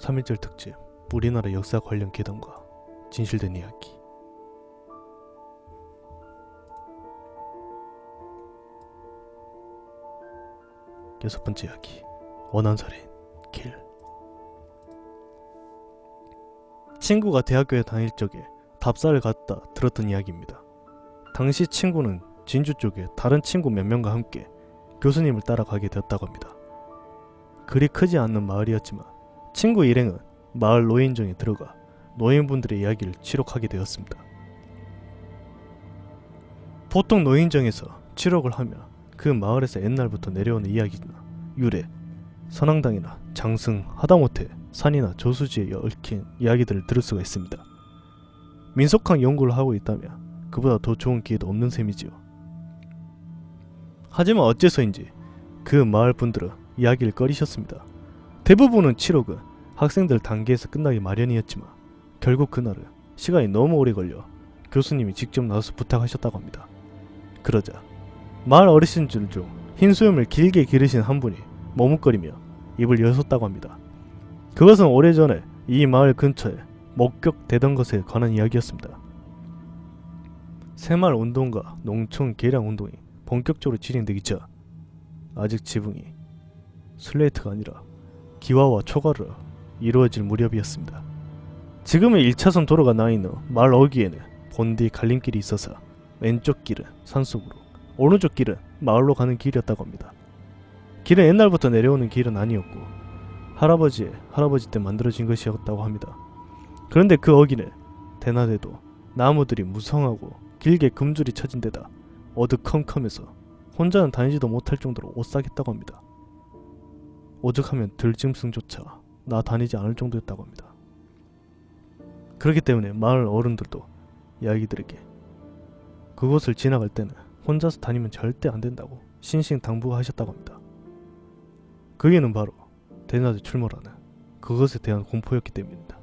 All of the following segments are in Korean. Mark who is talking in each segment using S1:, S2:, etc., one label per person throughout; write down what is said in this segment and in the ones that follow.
S1: 3.1절 특집 우리나라 역사 관련 괴담과 진실된 이야기. 여섯 번째 이야기, 원한살인 길. 친구가 대학교에 다닐 적에 답사를 갔다 들었던 이야기입니다. 당시 친구는 진주 쪽에 다른 친구 몇 명과 함께 교수님을 따라가게 되었다고 합니다. 그리 크지 않는 마을이었지만 친구 일행은 마을 노인정에 들어가 노인분들의 이야기를 취록하게 되었습니다. 보통 노인정에서 취록을 하면 그 마을에서 옛날부터 내려오는 이야기나 유래, 선앙당이나 장승, 하다못해 산이나 저수지에 얽힌 이야기들을 들을 수가 있습니다. 민속학 연구를 하고 있다면 그보다 더 좋은 기회도 없는 셈이지요. 하지만 어째서인지 그 마을 분들은 이야기를 꺼리셨습니다. 대부분은 취록은 학생들 단계에서 끝나기 마련이었지만 결국 그날은 시간이 너무 오래 걸려 교수님이 직접 나서서 부탁하셨다고 합니다. 그러자 마을 어르신들 중 흰 수염을 길게 기르신 한 분이 머뭇거리며 입을 여셨다고 합니다. 그것은 오래전에 이 마을 근처에 목격되던 것에 관한 이야기였습니다. 새마을 운동과 농촌 개량 운동이 본격적으로 진행되기 전 아직 지붕이 슬레이트가 아니라 기와와 초가루로 이루어질 무렵이었습니다. 지금의 1차선 도로가 나있는 마을 어귀에는 본디 갈림길이 있어서 왼쪽 길은 산속으로, 오른쪽 길은 마을로 가는 길이었다고 합니다. 길은 옛날부터 내려오는 길은 아니었고 할아버지 때 만들어진 것이었다고 합니다. 그런데 그 어귀는 대낮에도 나무들이 무성하고 길게 금줄이 쳐진 데다 어두컴컴해서 혼자는 다니지도 못할 정도로 오싹했다고 합니다. 오죽하면 들짐승조차 나 다니지 않을 정도였다고 합니다. 그렇기 때문에 마을 어른들도 이야기들에게 그곳을 지나갈 때는 혼자서 다니면 절대 안된다고 신신당부하셨다고 합니다. 그 이유는 바로 대낮에 출몰하는 그것에 대한 공포였기 때문입니다.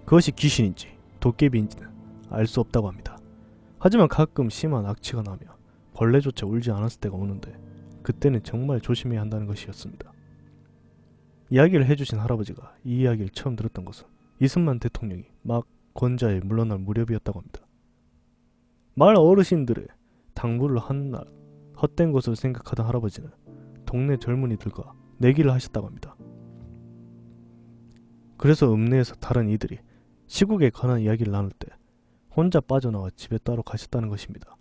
S1: 그것이 귀신인지 도깨비인지는 알 수 없다고 합니다. 하지만 가끔 심한 악취가 나며 벌레조차 울지 않았을 때가 오는데 그때는 정말 조심해야 한다는 것이었습니다. 이야기를 해주신 할아버지가 이 이야기를 처음 들었던 것은 이승만 대통령이 막 권좌에 물러날 무렵이었다고 합니다. 마을 어르신들의 당부를 한 날 헛된 것을 생각하던 할아버지는 동네 젊은이들과 내기를 하셨다고 합니다. 그래서 읍내에서 다른 이들이 시국에 관한 이야기를 나눌 때 혼자 빠져나와 집에 따로 가셨다는 것입니다.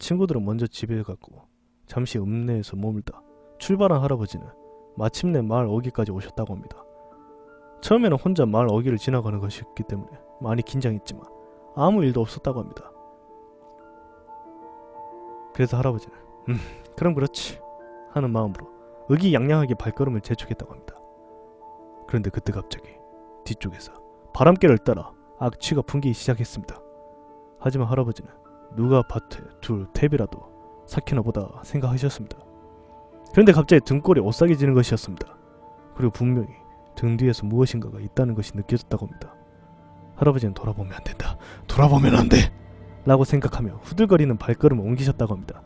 S1: 친구들은 먼저 집에 갔고 잠시 읍내에서 머물다 출발한 할아버지는 마침내 마을 어귀까지 오셨다고 합니다. 처음에는 혼자 마을 어귀를 지나가는 것이었기 때문에 많이 긴장했지만 아무 일도 없었다고 합니다. 그래서 할아버지는 그럼 그렇지 하는 마음으로 의기양양하게 발걸음을 재촉했다고 합니다. 그런데 그때 갑자기 뒤쪽에서 바람개를 따라 악취가 풍기기 시작했습니다. 하지만 할아버지는 누가 밭에 둘 탭이라도 삭히나 보다 생각하셨습니다. 그런데 갑자기 등골이 오싹해지는 것이었습니다. 그리고 분명히 등 뒤에서 무엇인가가 있다는 것이 느껴졌다고 합니다. 할아버지는 돌아보면 안된다, 돌아보면 안돼 라고 생각하며 후들거리는 발걸음을 옮기셨다고 합니다.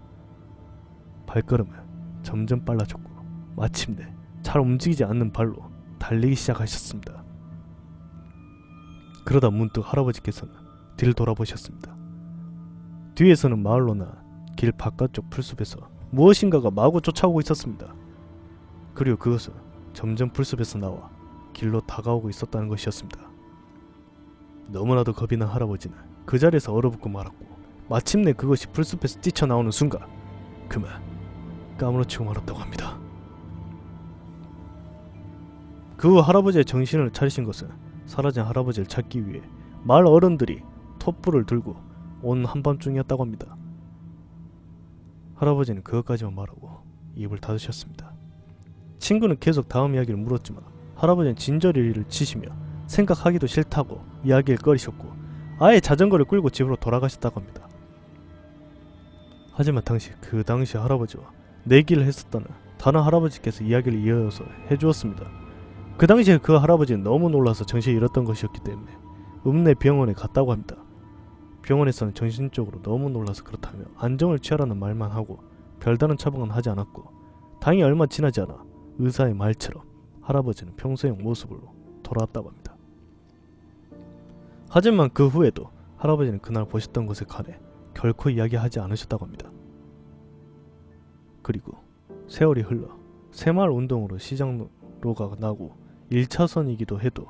S1: 발걸음은 점점 빨라졌고 마침내 잘 움직이지 않는 발로 달리기 시작하셨습니다. 그러다 문득 할아버지께서는 뒤를 돌아보셨습니다. 뒤에서는 마을로 난 길 바깥쪽 풀숲에서 무엇인가가 마구 쫓아오고 있었습니다. 그리고 그것은 점점 풀숲에서 나와 길로 다가오고 있었다는 것이었습니다. 너무나도 겁이 난 할아버지는 그 자리에서 얼어붙고 말았고 마침내 그것이 풀숲에서 뛰쳐나오는 순간 그만 까무러치고 말았다고 합니다. 그 후 할아버지의 정신을 차리신 것은 사라진 할아버지를 찾기 위해 마을 어른들이 톱불을 들고 온 한밤중이었다고 합니다. 할아버지는 그것까지만 말하고 입을 닫으셨습니다. 친구는 계속 다음 이야기를 물었지만 할아버지는 진저리를 치시며 생각하기도 싫다고 이야기를 꺼리셨고 아예 자전거를 끌고 집으로 돌아가셨다고 합니다. 하지만 그 당시 할아버지와 내기를 했었다는 다른 할아버지께서 이야기를 이어서 해주었습니다. 그 당시에 그 할아버지는 너무 놀라서 정신을 잃었던 것이었기 때문에 읍내 병원에 갔다고 합니다. 병원에서는 정신적으로 너무 놀라서 그렇다며 안정을 취하라는 말만 하고 별다른 처방은 하지 않았고 다행히 얼마 지나지 않아 의사의 말처럼 할아버지는 평소의 모습으로 돌아왔다고 합니다. 하지만 그 후에도 할아버지는 그날 보셨던 것에 관해 결코 이야기하지 않으셨다고 합니다. 그리고 세월이 흘러 새마을 운동으로 시장로가 나고 1차선이기도 해도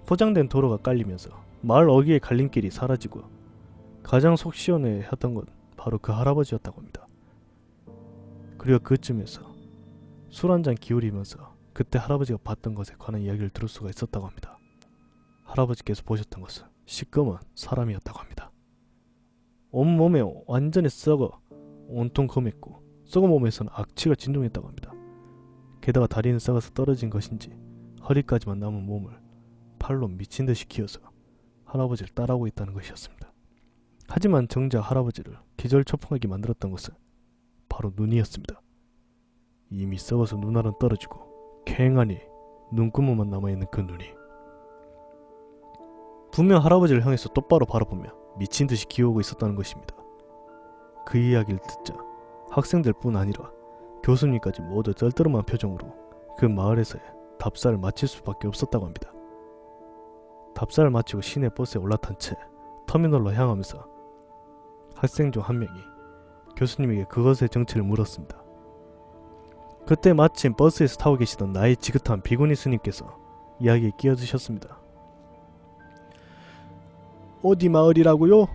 S1: 포장된 도로가 깔리면서 마을 어귀의 갈림길이 사라지고 가장 속 시원해했던 건 바로 그 할아버지였다고 합니다. 그리고 그쯤에서 술 한잔 기울이면서 그때 할아버지가 봤던 것에 관한 이야기를 들을 수가 있었다고 합니다. 할아버지께서 보셨던 것은 시꺼먼 사람이었다고 합니다. 온몸에 완전히 썩어 온통 검했고 썩은 몸에서는 악취가 진동했다고 합니다. 게다가 다리는 썩어서 떨어진 것인지 허리까지만 남은 몸을 팔로 미친듯이 기어서 할아버지를 따라오고 있다는 것이었습니다. 하지만 정작 할아버지를 기절초풍하게 만들었던 것은 바로 눈이었습니다. 이미 썩어서 눈알은 떨어지고 괭하니 눈구멍만 남아있는 그 눈이 분명 할아버지를 향해서 똑바로 바라보며 미친듯이 기어오고 있었다는 것입니다. 그 이야기를 듣자 학생들 뿐 아니라 교수님까지 모두 떨떠름한 표정으로 그 마을에서의 답사를 마칠 수밖에 없었다고 합니다. 답사를 마치고 시내 버스에 올라탄 채 터미널로 향하면서 학생 중 한 명이 교수님에게 그것의 정체를 물었습니다. 그때 마침 버스에서 타고 계시던 나이 지긋한 비구니 스님께서 이야기에 끼어드셨습니다. 어디 마을이라고요?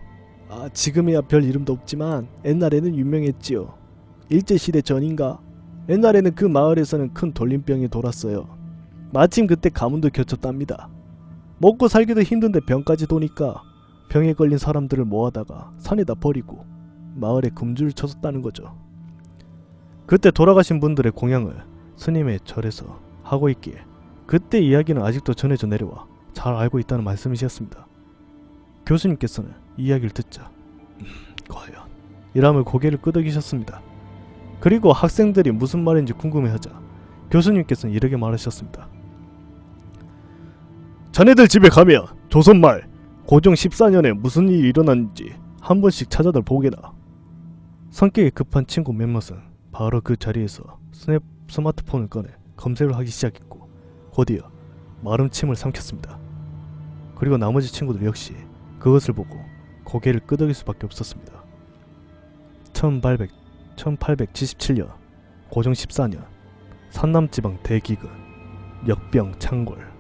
S1: 지금이야 별 이름도 없지만 옛날에는 유명했지요. 일제시대 전인가? 옛날에는 그 마을에서는 큰 돌림병이 돌았어요. 마침 그때 가문도 겹쳤답니다. 먹고 살기도 힘든데 병까지 도니까 병에 걸린 사람들을 모아다가 산에다 버리고 마을에 금줄을 쳐섰다는 거죠. 그때 돌아가신 분들의 공양을 스님의 절에서 하고 있기에 그때 이야기는 아직도 전해져 내려와 잘 알고 있다는 말씀이셨습니다. 교수님께서는 이야기를 듣자 과연 이라며 고개를 끄덕이셨습니다. 그리고 학생들이 무슨 말인지 궁금해하자 교수님께서는 이렇게 말하셨습니다. 자네들 집에 가면 조선말 고종 14년에 무슨 일이 일어났는지 한 번씩 찾아들 보게나. 성격이 급한 친구 멤머스는 바로 그 자리에서 스마트폰을 꺼내 검색을 하기 시작했고 곧이어 마름침을 삼켰습니다. 그리고 나머지 친구들 역시 그것을 보고 고개를 끄덕일 수밖에 없었습니다. 1877년 고종 14년 산남지방 대기근 역병 창궐